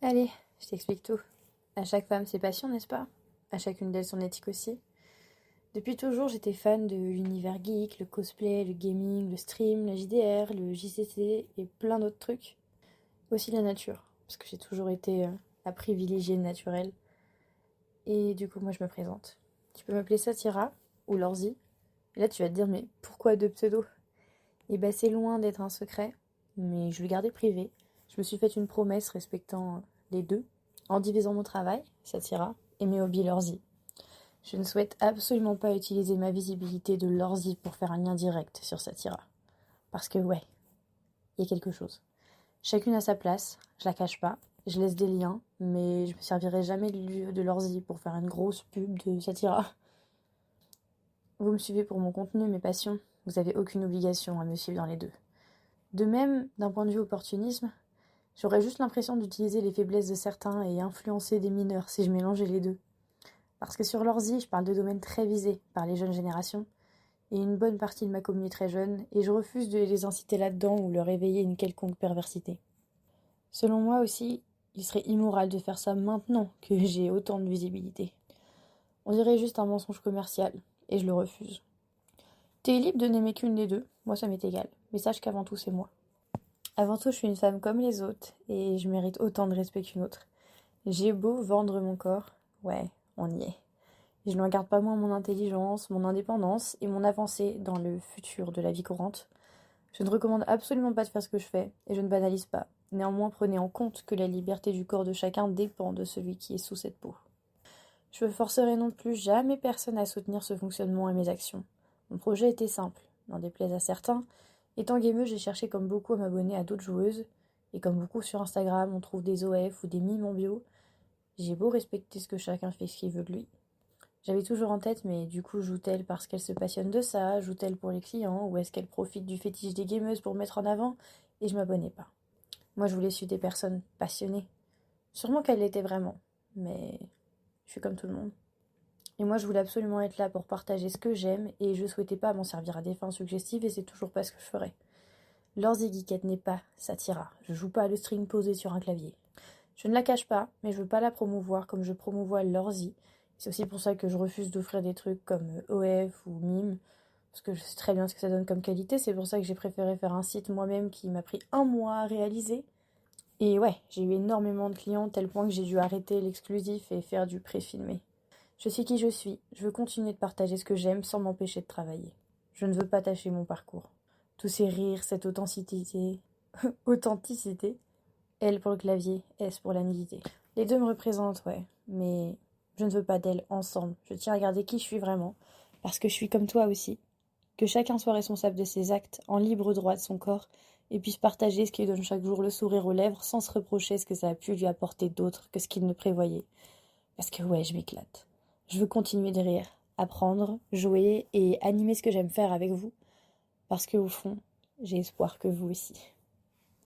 Allez, je t'explique tout. À chaque femme ses passions, n'est-ce pas? À chacune d'elles son éthique aussi. Depuis toujours, j'étais fan de l'univers geek, le cosplay, le gaming, le stream, la JDR, le JCC et plein d'autres trucs. Aussi la nature, parce que j'ai toujours été la privilégiée naturelle. Et du coup, moi je me présente. Tu peux m'appeler Satira ou Lorzi. Et là, tu vas te dire, mais pourquoi deux pseudos? Et bah, c'est loin d'être un secret, mais je vais le garder privé. Je me suis fait une promesse respectant les deux, en divisant mon travail, Satira, et mes hobbies Lorzi. Je ne souhaite absolument pas utiliser ma visibilité de Lorzi pour faire un lien direct sur Satira. Parce que ouais, il y a quelque chose. Chacune a sa place, je la cache pas, je laisse des liens, mais je me servirai jamais de Lorzi pour faire une grosse pub de Satira. Vous me suivez pour mon contenu, mes passions, vous avez aucune obligation à me suivre dans les deux. De même, d'un point de vue opportunisme, j'aurais juste l'impression d'utiliser les faiblesses de certains et influencer des mineurs si je mélangeais les deux. Parce que sur l'ordi, je parle de domaines très visés par les jeunes générations, et une bonne partie de ma commune est très jeune, et je refuse de les inciter là-dedans ou leur éveiller une quelconque perversité. Selon moi aussi, il serait immoral de faire ça maintenant que j'ai autant de visibilité. On dirait juste un mensonge commercial, et je le refuse. T'es libre de n'aimer qu'une des deux, moi ça m'est égal, mais sache qu'avant tout c'est moi. Avant tout, je suis une femme comme les autres, et je mérite autant de respect qu'une autre. J'ai beau vendre mon corps, ouais, on y est. Je ne regarde pas moins mon intelligence, mon indépendance et mon avancée dans le futur de la vie courante. Je ne recommande absolument pas de faire ce que je fais, et je ne banalise pas. Néanmoins, prenez en compte que la liberté du corps de chacun dépend de celui qui est sous cette peau. Je ne forcerai non plus jamais personne à soutenir ce fonctionnement et mes actions. Mon projet était simple, n'en déplaise à certains. Étant gameuse, j'ai cherché comme beaucoup à m'abonner à d'autres joueuses, et comme beaucoup sur Instagram, on trouve des OF ou des mimes en bio. J'ai beau respecter ce que chacun fait ce qu'il veut de lui. J'avais toujours en tête, mais du coup, joue-t-elle parce qu'elle se passionne de ça? Joue-t-elle pour les clients? Ou est-ce qu'elle profite du fétiche des gameuses pour mettre en avant? Et je m'abonnais pas. Moi, je voulais suivre des personnes passionnées. Sûrement qu'elles l'étaient vraiment, mais je suis comme tout le monde. Et moi, je voulais absolument être là pour partager ce que j'aime, et je souhaitais pas m'en servir à des fins suggestives, et c'est toujours pas ce que je ferais. Lorzi Geekette n'est pas Satira. Je joue pas le string posé sur un clavier. Je ne la cache pas, mais je veux pas la promouvoir comme je promouvois Lorzi. C'est aussi pour ça que je refuse d'offrir des trucs comme OF ou Mime, parce que je sais très bien ce que ça donne comme qualité. C'est pour ça que j'ai préféré faire un site moi-même qui m'a pris 1 mois à réaliser. Et ouais, j'ai eu énormément de clients, tel point que j'ai dû arrêter l'exclusif et faire du pré-filmé. Je suis qui je suis, je veux continuer de partager ce que j'aime sans m'empêcher de travailler. Je ne veux pas tâcher mon parcours. Tous ces rires, cette authenticité... authenticité, L pour le clavier, S pour la nudité. Les deux me représentent, ouais, mais je ne veux pas d'elles ensemble. Je tiens à garder qui je suis vraiment, parce que je suis comme toi aussi. Que chacun soit responsable de ses actes, en libre droit de son corps, et puisse partager ce qui lui donne chaque jour le sourire aux lèvres, sans se reprocher ce que ça a pu lui apporter d'autre que ce qu'il ne prévoyait. Parce que ouais, je m'éclate. Je veux continuer de rire, apprendre, jouer et animer ce que j'aime faire avec vous, parce que au fond, j'ai espoir que vous aussi.